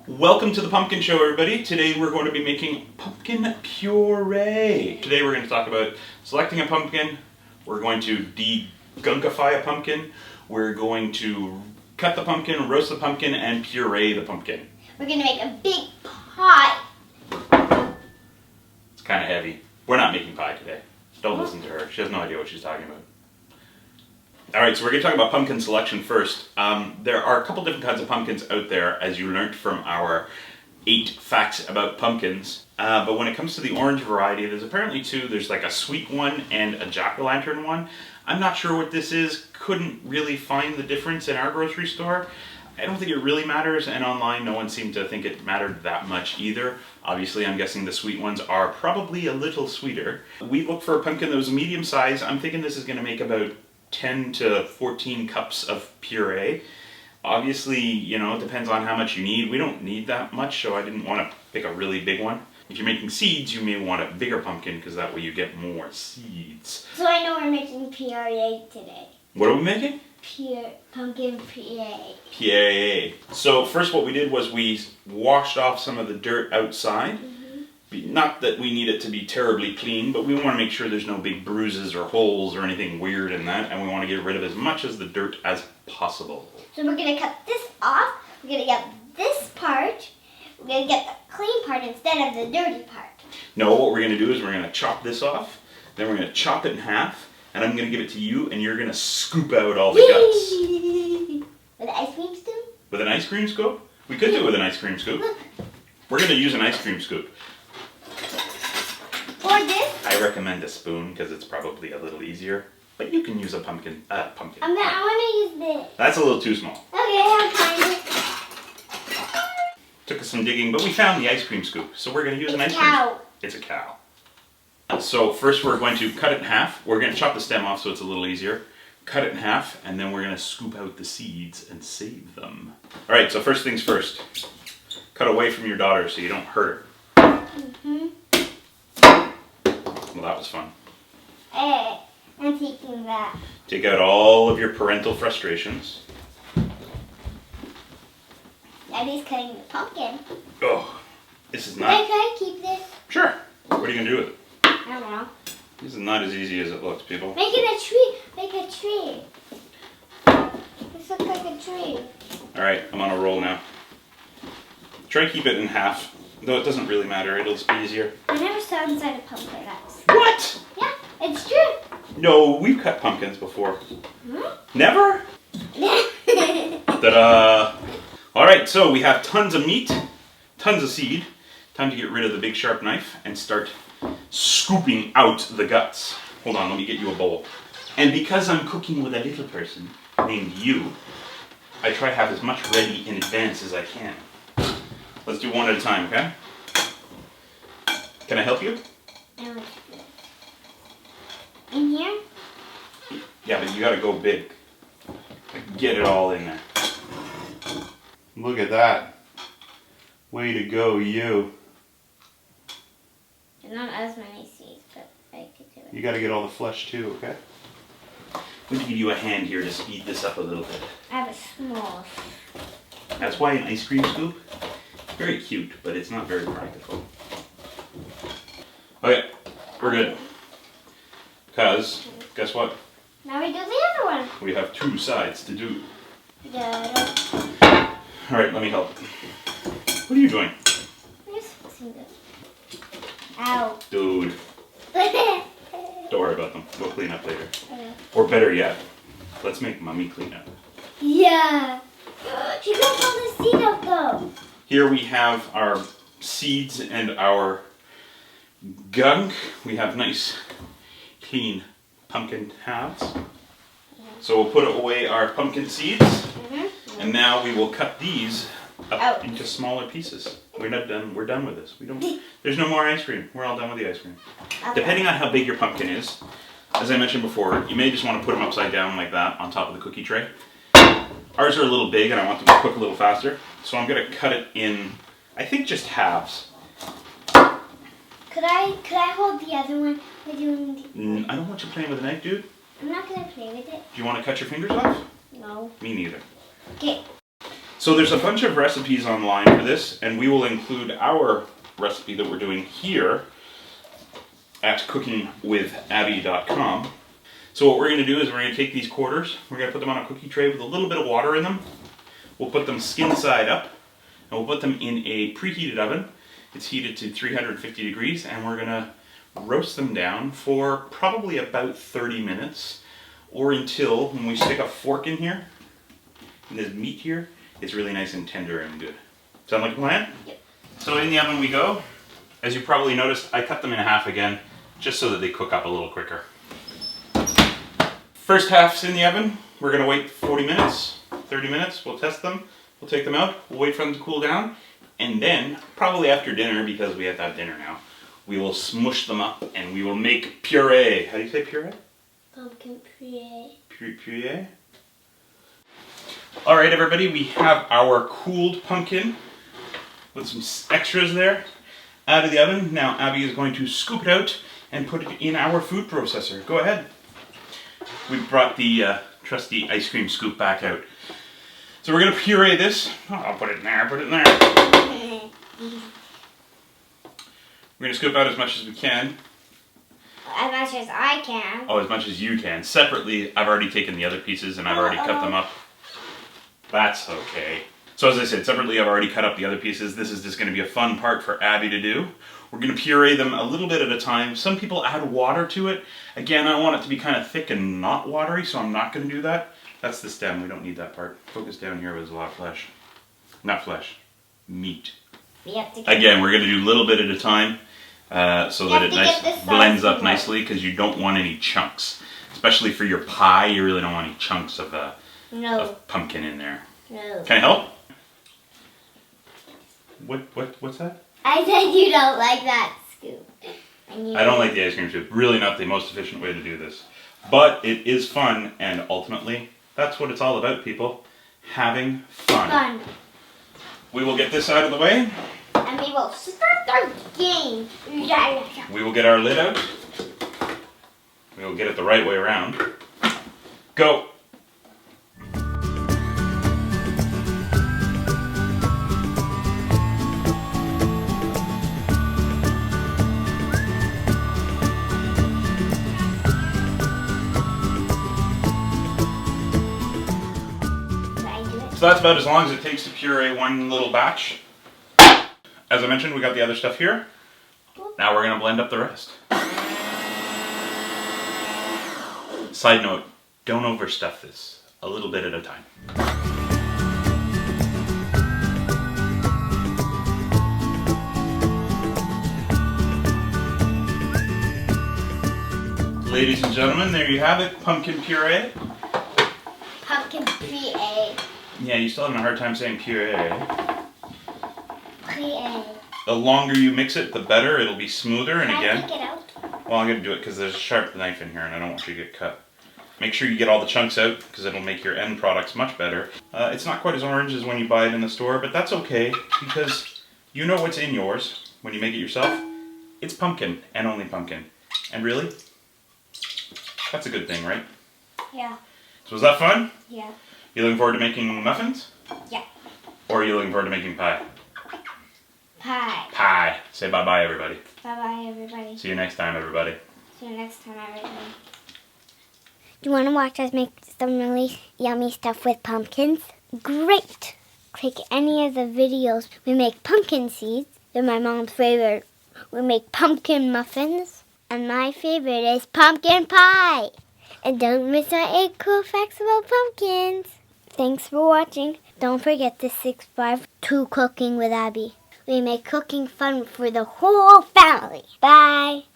Welcome to the Pumpkin Show, everybody. Today we're going to be making pumpkin puree. Today we're going to talk about selecting a pumpkin. We're going to degunkify a pumpkin. We're going to cut the pumpkin, roast the pumpkin, and puree the pumpkin. We're going to make a big pie. It's kind of heavy. We're not making pie today. Don't listen to her. She has no idea what she's talking about. Alright, so we're going to talk about pumpkin selection first. There are a couple different kinds of pumpkins out there, as you learned from our 8 facts about pumpkins. But when it comes to the orange variety, there's apparently 2. There's like a sweet one and a jack-o'-lantern one. I'm not sure what this is. Couldn't really find the difference in our grocery store. I don't think it really matters, and online no one seemed to think it mattered that much either. Obviously, I'm guessing the sweet ones are probably a little sweeter. We looked for a pumpkin that was medium size. I'm thinking this is going to make about 10 to 14 cups of puree. Obviously, you know, it depends on how much you need. We don't need that much, so I didn't want to pick a really big one. If you're making seeds, you may want a bigger pumpkin because that way you get more seeds. So I know we're making puree today. What are we making? Pumpkin puree. Puree. So first what we did was we washed off some of the dirt outside. Not that we need it to be terribly clean, but we want to make sure there's no big bruises or holes or anything weird in that, and we want to get rid of as much of the dirt as possible. So we're going to cut this off. We're going to get this part. We're going to get the clean part instead of the dirty part. No, what we're going to do is we're going to chop this off, then we're going to chop it in half, and I'm going to give it to you, and you're going to scoop out all the guts. With an ice cream scoop? With an ice cream scoop? We could do it with an ice cream scoop. We're going to use an ice cream scoop. Or this? I recommend a spoon because it's probably a little easier, but you can use a pumpkin. I want to use this. That's a little too small. Okay, I'll find it. Took us some digging, but we found the ice cream scoop, so we're going to use an ice cream scoop. It's a cow. So first we're going to cut it in half. We're going to chop the stem off so it's a little easier. Cut it in half, and then we're going to scoop out the seeds and save them. All right, so first things first. Cut away from your daughter so you don't hurt her. Well, that was fun. Hey, I'm taking that. Take out all of your parental frustrations. Daddy's cutting the pumpkin. Oh, this is Can not... I keep this? Sure. What are you going to do with it? I don't know. This is not as easy as it looks, people. Make it a tree. Make a tree. This looks like a tree. Alright, I'm on a roll now. Try to keep it in half, though it doesn't really matter. It'll just be easier. I never saw inside a pumpkin. What? Yeah, it's true. No, we've cut pumpkins before. Huh? Never? Ta-da! Alright, so we have tons of meat, tons of seed. Time to get rid of the big sharp knife and start scooping out the guts. Hold on, let me get you a bowl. And because I'm cooking with a little person named you, I try to have as much ready in advance as I can. Let's do one at a time, okay? Can I help you? In here? Yeah, but you gotta go big. Like, get it all in there. Look at that. Way to go, you. Not as many seeds, but I could do it. You gotta get all the flesh too, okay? I'm gonna give you a hand here to speed this up a little bit. I have a small. That's why an ice cream scoop. Very cute, but it's not very practical. Okay, we're good. Because, guess what? Now we do the other one. We have 2 sides to do. Yeah. Alright, let me help. What are you doing? I'm just fixing this. Ow. Dude, don't worry about them. We'll clean up later. Okay. Or better yet, let's make Mommy clean up. Yeah. She got all the seed out though. Here we have our seeds and our gunk. We have nice, clean pumpkin halves. So we'll put away our pumpkin seeds, and now we will cut these up into smaller pieces. We're not done. We're done with this. There's no more ice cream. We're all done with the ice cream. Okay. Depending on how big your pumpkin is, as I mentioned before, you may just want to put them upside down like that on top of the cookie tray. Ours are a little big and I want them to cook a little faster, so I'm going to cut it in, I think, just halves. Could I hold the other one? I don't want you playing with a knife, dude. I'm not going to play with it. Do you want to cut your fingers off? No. Me neither. Okay. So there's a bunch of recipes online for this, and we will include our recipe that we're doing here at cookingwithabbey.com. So what we're going to do is we're going to take these quarters, we're going to put them on a cookie tray with a little bit of water in them. We'll put them skin side up, and we'll put them in a preheated oven. It's heated to 350 degrees, and we're going to roast them down for probably about 30 minutes, or until, when we stick a fork in here, and this meat here, it's really nice and tender and good. Sound like a plan? Yep. So in the oven we go. As you probably noticed, I cut them in half again, just so that they cook up a little quicker. First half's in the oven. We're going to wait 40 minutes, 30 minutes. We'll test them. We'll take them out. We'll wait for them to cool down. And then, probably after dinner, because we have to have dinner now, we will smush them up and we will make puree. How do you say puree? Pumpkin puree. Puree? Alright everybody, we have our cooled pumpkin with some extras there out of the oven. Now Abbey is going to scoop it out and put it in our food processor. Go ahead. We brought the trusty ice cream scoop back out. So we're going to puree this. Oh, I'll put it in there, put it in there. We're going to scoop out as much as we can. As much as I can. Oh, as much as you can. Separately, I've already taken the other pieces and I've already cut them up. That's okay. So as I said, separately I've already cut up the other pieces. This is just going to be a fun part for Abbey to do. We're going to puree them a little bit at a time. Some people add water to it. Again, I want it to be kind of thick and not watery, so I'm not going to do that. That's the stem. We don't need that part. Focus down here. There's a lot of flesh. Not flesh. Meat. Again, we're going to do a little bit at a time so that it blends up nicely, because you don't want any chunks. Especially for your pie, you really don't want any chunks of of pumpkin in there. No. Can I help? What's that? I said you don't like that scoop. I don't like the ice cream scoop. Really not the most efficient way to do this. But it is fun, and ultimately, that's what it's all about, people. Having fun. We will get this out of the way. And we will start our game. We will get our lid out. We will get it the right way around. Go! So that's about as long as it takes to puree one little batch. As I mentioned, we got the other stuff here. Now we're going to blend up the rest. Side note, don't overstuff this. A little bit at a time. Ladies and gentlemen, there you have it, pumpkin puree. Pumpkin puree. Yeah, you're still having a hard time saying puree. Puree. The longer you mix it, the better. It'll be smoother. And Can again, I take it out? well, I'm going to do it because there's a sharp knife in here and I don't want you to get cut. Make sure you get all the chunks out because it'll make your end products much better. It's not quite as orange as when you buy it in the store, but that's okay because you know what's in yours when you make it yourself. It's pumpkin and only pumpkin. And really, that's a good thing, right? Yeah. So was that fun? Yeah. You looking forward to making muffins? Yeah. Or are you looking forward to making pie? Pie. Pie. Say bye-bye, everybody. Bye-bye, everybody. See you next time, everybody. See you next time, everybody. Do you want to watch us make some really yummy stuff with pumpkins? Great! Click any of the videos. We make pumpkin seeds. They're my mom's favorite. We make pumpkin muffins. And my favorite is pumpkin pie. And don't miss our 8 cool facts about pumpkins. Thanks for watching. Don't forget to subscribe to Cooking with Abbey. We make cooking fun for the whole family. Bye.